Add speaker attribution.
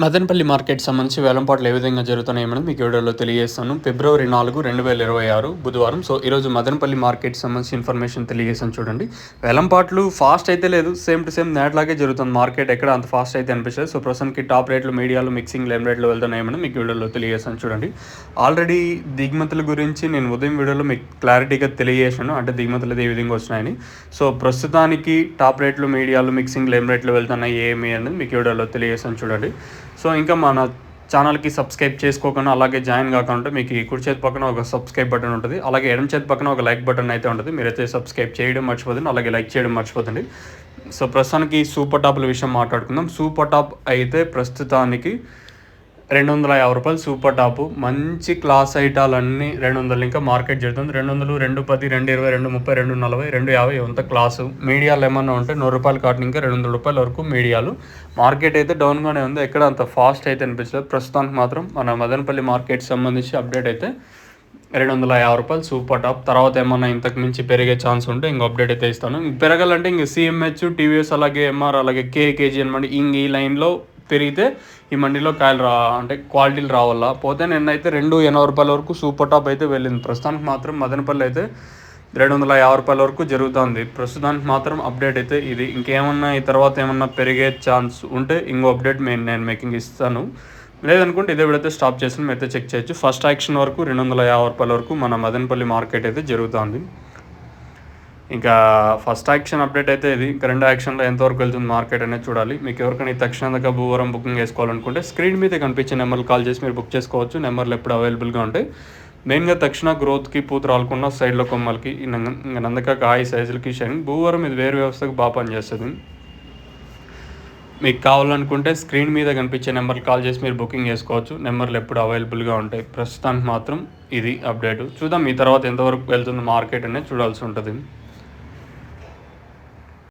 Speaker 1: Madanapalle market సంబంధించి వేలంపాట్లు ఏ విధంగా జరుగుతున్నాయని మీకు వీడియోలో తెలియజేస్తాను. ఫిబ్రవరి 4, 2026 బుధవారం. సో ఈరోజు మదనపల్లి మార్కెట్ సంబంధించి ఇన్ఫర్మేషన్ తెలియజేస్తాను చూడండి. వేలంపాట్లు ఫాస్ట్ అయితే లేదు, సేమ్ టు సేమ్ నేట్లాగే జరుగుతుంది. మార్కెట్ ఎక్కడ అంత ఫాస్ట్ అయితే అనిపించలేదు. సో ప్రస్తుతానికి టాప్ రేట్లు మీడియాలు మిక్సింగ్ లెమ్ రేట్లు వెళ్తున్నాయని మీకు వీడియోలో తెలియజేస్తాను చూడండి. ఆల్రెడీ దిగుమతుల గురించి నేను ఉదయం వీడియోలో మీకు క్లారిటీగా తెలియజేసాను, అంటే దిగుమతులు ఏ విధంగా వచ్చినాయని. సో ప్రస్తుతానికి టాప్ రేట్లు మీడియాలు మిక్సింగ్ లెమ్ రేట్లు వెళ్తున్నాయి ఏమి అనేది మీకు వీడియోలో తెలియజేస్తాను చూడండి. సో ఇంకా మన ఛానల్కి సబ్స్క్రైబ్ చేసుకోకుండా అలాగే జాయిన్ కాకుండా మీకు ఈ కుడి చేతి పక్కన ఒక సబ్స్క్రైబ్ బటన్ ఉంటుంది, అలాగే ఎడమ చేతి పక్కన ఒక లైక్ బటన్ అయితే ఉంటుంది. మీరైతే సబ్స్క్రైబ్ చేయడం మర్చిపోతుంది, అలాగే లైక్ చేయడం మర్చిపోతుంది. సో ప్రస్తుతానికి సూపర్ టాప్ల విషయం మాట్లాడుకుందాం. సూపర్ టాప్ అయితే ప్రస్తుతానికి 250 రూపాయలు సూపర్ టాపు. మంచి క్లాస్ ఐటాలన్నీ 200 ఇంకా మార్కెట్ జరుగుతుంది. 200, 210, 220, 230, 240, 250 ఎంత క్లాసు. మీడియాలు ఏమన్నా ఉంటే 100 రూపాయలు కాటన్ ఇంకా 200 రూపాయల వరకు మీడియాలు. మార్కెట్ అయితే డౌన్గానే ఉంది, ఎక్కడ అంత ఫాస్ట్ అయితే అనిపించలేదు. ప్రస్తుతానికి మాత్రం మన మదనపల్లి మార్కెట్ సంబంధించి అప్డేట్ అయితే 250 రూపాయలు సూపర్ టాప్. తర్వాత ఏమన్నా ఇంతకు మించి పెరిగే ఛాన్స్ ఉంటే ఇంకో అప్డేట్ అయితే ఇస్తాను. పెరగాలంటే ఇంక సిఎంహెచ్, టీవీఎస్, అలాగే ఎంఆర్, అలాగే కేజీ అనమాట. ఈ లైన్లో పెరిగితే ఈ మండీలో కాయలు అంటే క్వాలిటీలు రావాలా. పోతే నిన్నైతే 280 రూపాయల వరకు సూపర్ టాప్ అయితే వెళ్ళింది. ప్రస్తుతానికి మాత్రం మదనపల్లి అయితే 250 రూపాయల వరకు జరుగుతుంది. ప్రస్తుతానికి మాత్రం అప్డేట్ అయితే ఇది. ఇంకేమన్నా ఈ తర్వాత ఏమన్నా పెరిగే ఛాన్స్ ఉంటే ఇంకో అప్డేట్ నేను మేకింగ్ ఇస్తాను. లేదనుకుంటే ఇదే విడైతే స్టాప్ చేసి అయితే చెక్ చేయొచ్చు. ఫస్ట్ యాక్షన్ వరకు 250 రూపాయల వరకు మన మదనపల్లి మార్కెట్ అయితే జరుగుతుంది. ఇంకా ఫస్ట్ యాక్షన్ అప్డేట్ అయితే ఇది. ఇంకా రెండో యాక్షన్లో ఎంతవరకు వెళ్తుంది మార్కెట్ అనేది చూడాలి. మీకు ఎవరికైనా తక్షణంగా భూవరం బుకింగ్ చేసుకోవాలనుకుంటే స్క్రీన్ మీద కనిపించే నెంబర్లు కాల్ చేసి మీరు బుక్ చేసుకోవచ్చు. నెంబర్లు ఎప్పుడు అవైలబుల్గా ఉంటాయి. మెయిన్గా తక్షణ గ్రోత్కి పూత రాలకుండా సైడ్లో కొమ్మలకి ఇంకా నందక కాయ సైజులకి షైనింగ్ భూవరం ఇది వేరు వ్యవస్థకు బాగా పనిచేస్తుంది. మీకు కావాలనుకుంటే స్క్రీన్ మీద కనిపించే నెంబర్లు కాల్ చేసి మీరు బుకింగ్ చేసుకోవచ్చు. నెంబర్లు ఎప్పుడు అవైలబుల్గా ఉంటాయి. ప్రస్తుతానికి మాత్రం ఇది అప్డేట్. చూద్దాం ఈ తర్వాత ఎంతవరకు వెళ్తుంది మార్కెట్ అనేది చూడాల్సి ఉంటుంది.